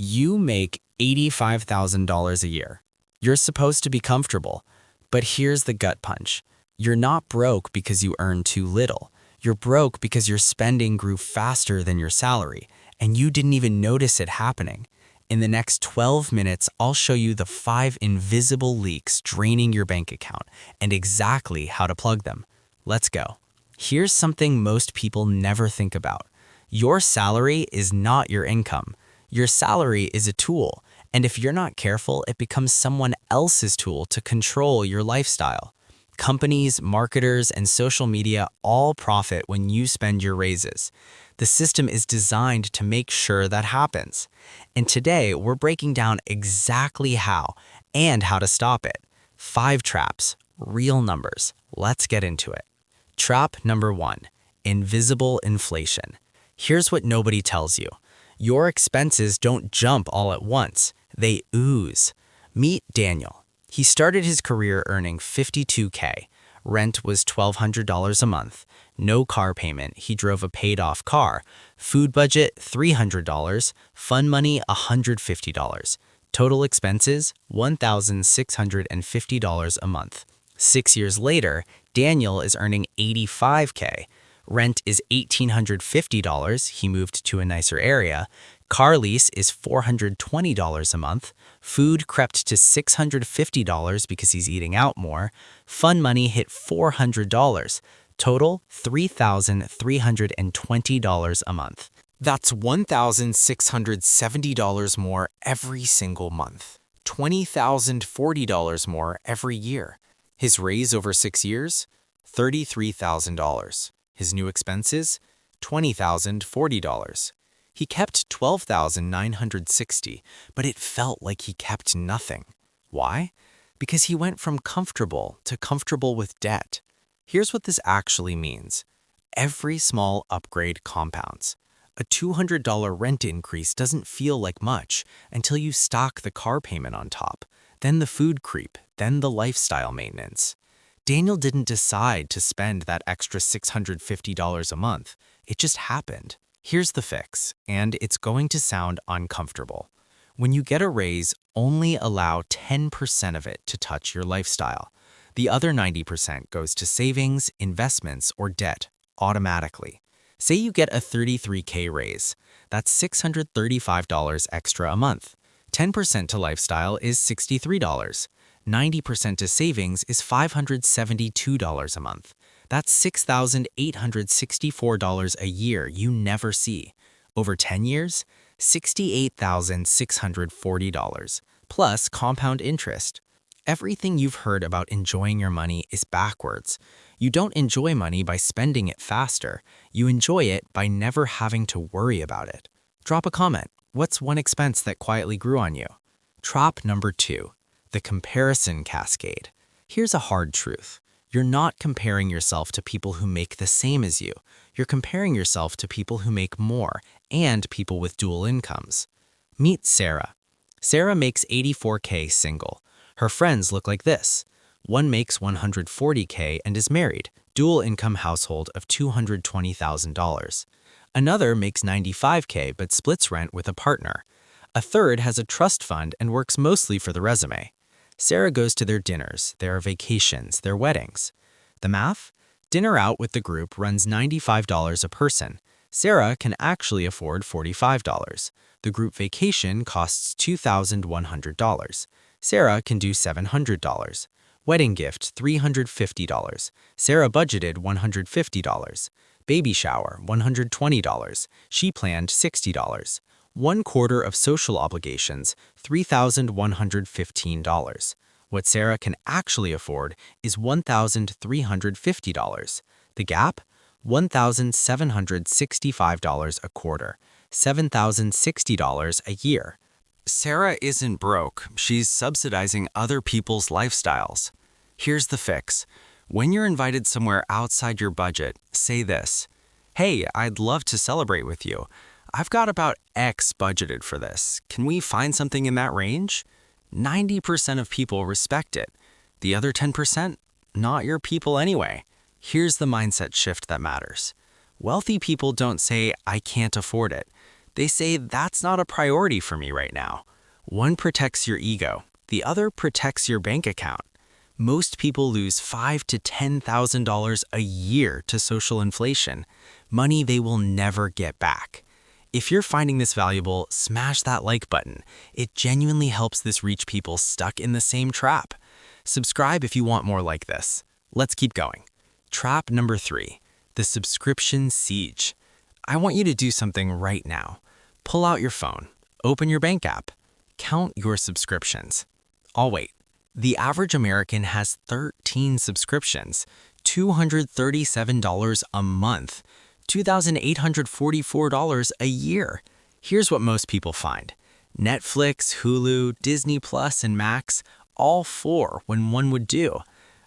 You make $85,000 a year. You're supposed to be comfortable, but here's the gut punch. You're not broke because you earn too little. You're broke because your spending grew faster than your salary, and you didn't even notice it happening. In the next 12 minutes, I'll show you the 5 invisible leaks draining your bank account and exactly how to plug them. Let's go. Here's something most people never think about. Your salary is not your income. Your salary is a tool, and if you're not careful, it becomes someone else's tool to control your lifestyle. Companies, marketers, and social media all profit when you spend your raises. The system is designed to make sure that happens. And today, we're breaking down exactly how and how to stop it. 5 traps, real numbers. Let's get into it. Trap number 1, invisible inflation. Here's what nobody tells you. Your expenses don't jump all at once. They ooze. Meet Daniel. He started his career earning $52K. Rent was $1,200 a month. No car payment. He drove a paid-off car. Food budget, $300. Fun money, $150. Total expenses, $1,650 a month. 6 years later, Daniel is earning $85K. Rent is $1,850. He moved to a nicer area. Car lease is $420 a month. Food crept to $650 because he's eating out more. Fun money hit $400. Total, $3,320 a month. That's $1,670 more every single month. $20,040 more every year. His raise over 6 years? $33,000. His new expenses? $20,040. He kept $12,960, but it felt like he kept nothing. Why? Because he went from comfortable to comfortable with debt. Here's what this actually means. Every small upgrade compounds. A $200 rent increase doesn't feel like much until you stock the car payment on top, then the food creep, then the lifestyle maintenance. Daniel didn't decide to spend that extra $650 a month. It just happened. Here's the fix, and it's going to sound uncomfortable. When you get a raise, only allow 10% of it to touch your lifestyle. The other 90% goes to savings, investments, or debt automatically. Say you get a $33K raise. That's $635 extra a month. 10% to lifestyle is $63. 90% to savings is $572 a month. That's $6,864 a year you never see. Over 10 years, $68,640, plus compound interest. Everything you've heard about enjoying your money is backwards. You don't enjoy money by spending it faster. You enjoy it by never having to worry about it. Drop a comment. What's one expense that quietly grew on you? Trap number 2. The comparison cascade. Here's a hard truth. You're not comparing yourself to people who make the same as you. You're comparing yourself to people who make more and people with dual incomes. Meet Sarah. Sarah makes $84K single. Her friends look like this. One makes $140K and is married, dual income household of $220,000. Another makes $95K but splits rent with a partner. A third has a trust fund and works mostly for the resume. Sarah goes to their dinners, their vacations, their weddings. The math? Dinner out with the group runs $95 a person. Sarah can actually afford $45. The group vacation costs $2,100. Sarah can do $700. Wedding gift, $350. Sarah budgeted $150. Baby shower, $120. She planned $60. 1/4 of social obligations, $3,115. What Sarah can actually afford is $1,350. The gap? $1,765 a quarter, $7,060 a year. Sarah isn't broke. She's subsidizing other people's lifestyles. Here's the fix. When you're invited somewhere outside your budget, say this. Hey, I'd love to celebrate with you. I've got about X budgeted for this. Can we find something in that range? 90% of people respect it. The other 10%? Not your people anyway. Here's the mindset shift that matters. Wealthy people don't say, I can't afford it. They say that's not a priority for me right now. One protects your ego, the other protects your bank account. Most people lose $5,000 to $10,000 a year to social inflation, money they will never get back. If you're finding this valuable, smash that like button. It genuinely helps this reach people stuck in the same trap. Subscribe if you want more like this. Let's keep going. Trap number 3, the subscription siege. I want you to do something right now. Pull out your phone, open your bank app, count your subscriptions. I'll wait. The average American has 13 subscriptions, $237 a month, $2,844 a year. Here's what most people find. Netflix, Hulu, Disney Plus, and Max, all 4 when one would do.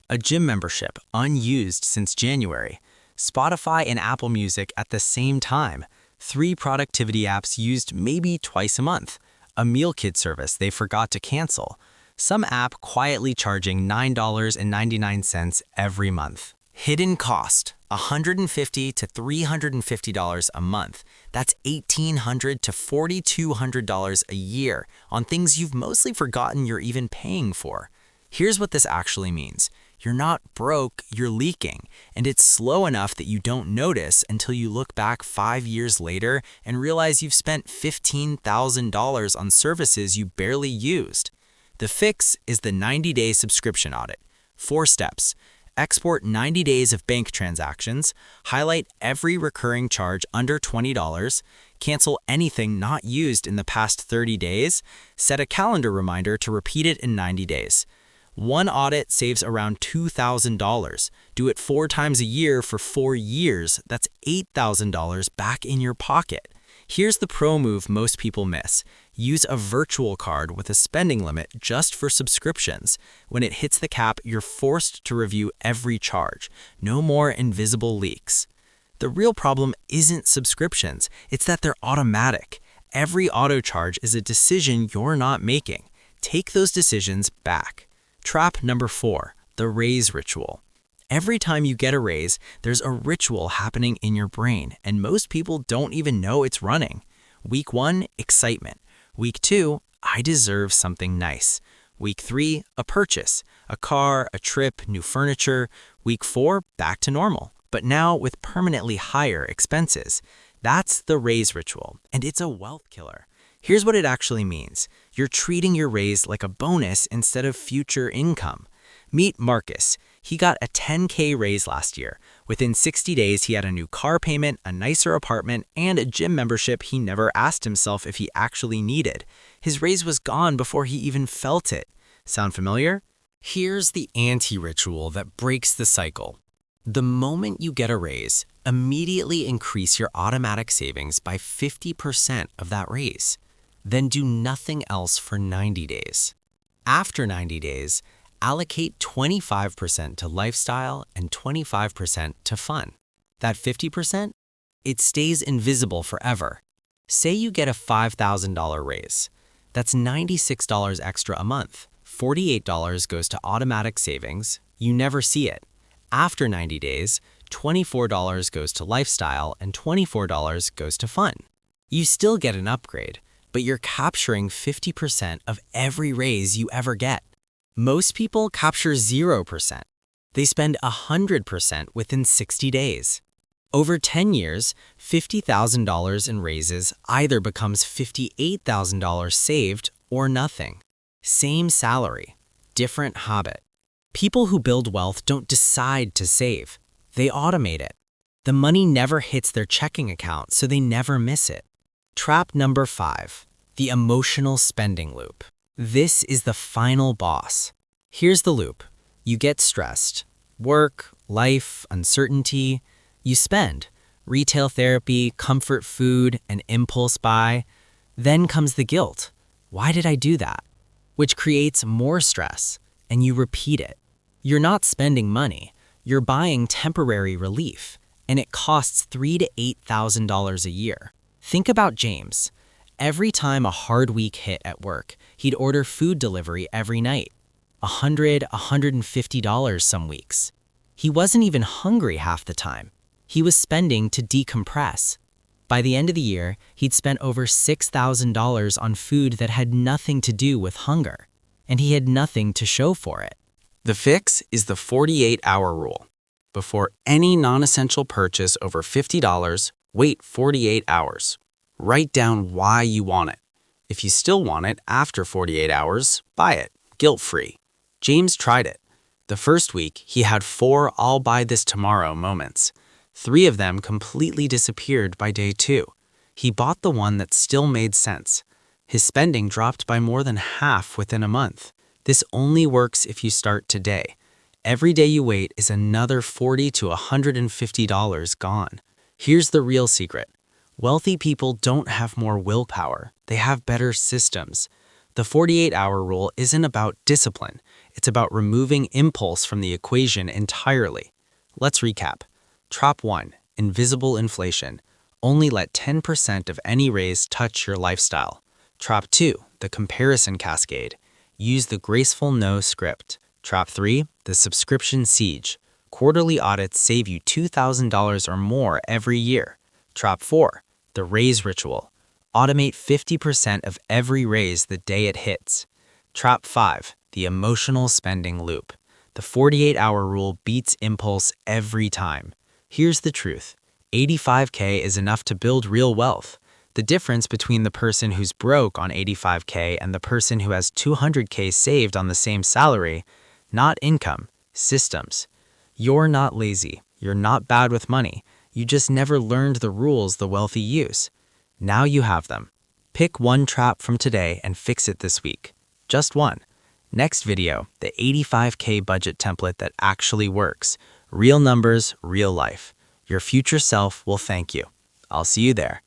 A gym membership, unused since January. Spotify and Apple Music at the same time. 3 productivity apps used maybe twice a month. A meal kit service they forgot to cancel. Some app quietly charging $9.99 every month. Hidden cost, $150 to $350 a month. That's $1,800 to $4,200 a year on things you've mostly forgotten you're even paying for. Here's what this actually means. You're not broke, you're leaking, and it's slow enough that you don't notice until you look back 5 years later and realize you've spent $15,000 on services you barely used. The fix is the 90-day subscription audit. 4 steps. Export 90 days of bank transactions, highlight every recurring charge under $20, cancel anything not used in the past 30 days, set a calendar reminder to repeat it in 90 days. One audit saves around $2,000. Do it 4 times a year for 4 years. That's $8,000 back in your pocket. Here's the pro move most people miss. Use a virtual card with a spending limit just for subscriptions. When it hits the cap, you're forced to review every charge. No more invisible leaks. The real problem isn't subscriptions. It's that they're automatic. Every auto charge is a decision you're not making. Take those decisions back. Trap number 4, the raise ritual. Every time you get a raise, there's a ritual happening in your brain, and most people don't even know it's running. Week 1, excitement. Week 2, I deserve something nice. Week 3, a purchase, a car, a trip, new furniture. Week 4, back to normal, but now with permanently higher expenses. That's the raise ritual, and it's a wealth killer. Here's what it actually means. You're treating your raise like a bonus instead of future income. Meet Marcus. He got a $10K raise last year. Within 60 days, he had a new car payment, a nicer apartment, and a gym membership he never asked himself if he actually needed. His raise was gone before he even felt it. Sound familiar? Here's the anti-ritual that breaks the cycle. The moment you get a raise, immediately increase your automatic savings by 50% of that raise. Then do nothing else for 90 days. After 90 days, allocate 25% to lifestyle and 25% to fun. That 50%? It stays invisible forever. Say you get a $5,000 raise. That's $96 extra a month. $48 goes to automatic savings. You never see it. After 90 days, $24 goes to lifestyle and $24 goes to fun. You still get an upgrade, but you're capturing 50% of every raise you ever get. Most people capture 0%. They spend 100% within 60 days. Over 10 years, $50,000 in raises either becomes $58,000 saved or nothing. Same salary, different habit. People who build wealth don't decide to save. They automate it. The money never hits their checking account, so they never miss it. Trap number 5, the emotional spending loop. This is the final boss. Here's the loop. You get stressed. Work, life, uncertainty. You spend. Retail therapy, comfort food, and impulse buy. Then comes the guilt. Why did I do that? Which creates more stress, and you repeat it. You're not spending money. You're buying temporary relief, and it costs $3,000 to $8,000 a year. Think about James. Every time a hard week hit at work, he'd order food delivery every night. $100, $150 some weeks. He wasn't even hungry half the time. He was spending to decompress. By the end of the year, he'd spent over $6,000 on food that had nothing to do with hunger, and he had nothing to show for it. The fix is the 48-hour rule. Before any non-essential purchase over $50, wait 48 hours. Write down why you want it. If you still want it after 48 hours, buy it, guilt-free. James tried it. The first week, he had 4 "I'll buy this tomorrow" moments. 3 of them completely disappeared by day 2. He bought the one that still made sense. His spending dropped by more than half within a month. This only works if you start today. Every day you wait is another $40 to $150 gone. Here's the real secret. Wealthy people don't have more willpower. They have better systems. The 48-hour rule isn't about discipline. It's about removing impulse from the equation entirely. Let's recap. Trop 1. Invisible inflation. Only let 10% of any raise touch your lifestyle. Trop 2. The comparison cascade. Use the graceful no script. Trop 3. The subscription siege. Quarterly audits save you $2,000 or more every year. Trop 4. The raise ritual. Automate 50% of every raise the day it hits. Trop 5. The emotional spending loop. The 48-hour rule beats impulse every time. Here's the truth. $85K is enough to build real wealth. The difference between the person who's broke on $85K and the person who has $200K saved on the same salary, not income, systems. You're not lazy. You're not bad with money. You just never learned the rules the wealthy use. Now you have them. Pick one trap from today and fix it this week. Just one. Next video, the $85K budget template that actually works. Real numbers, real life. Your future self will thank you. I'll see you there.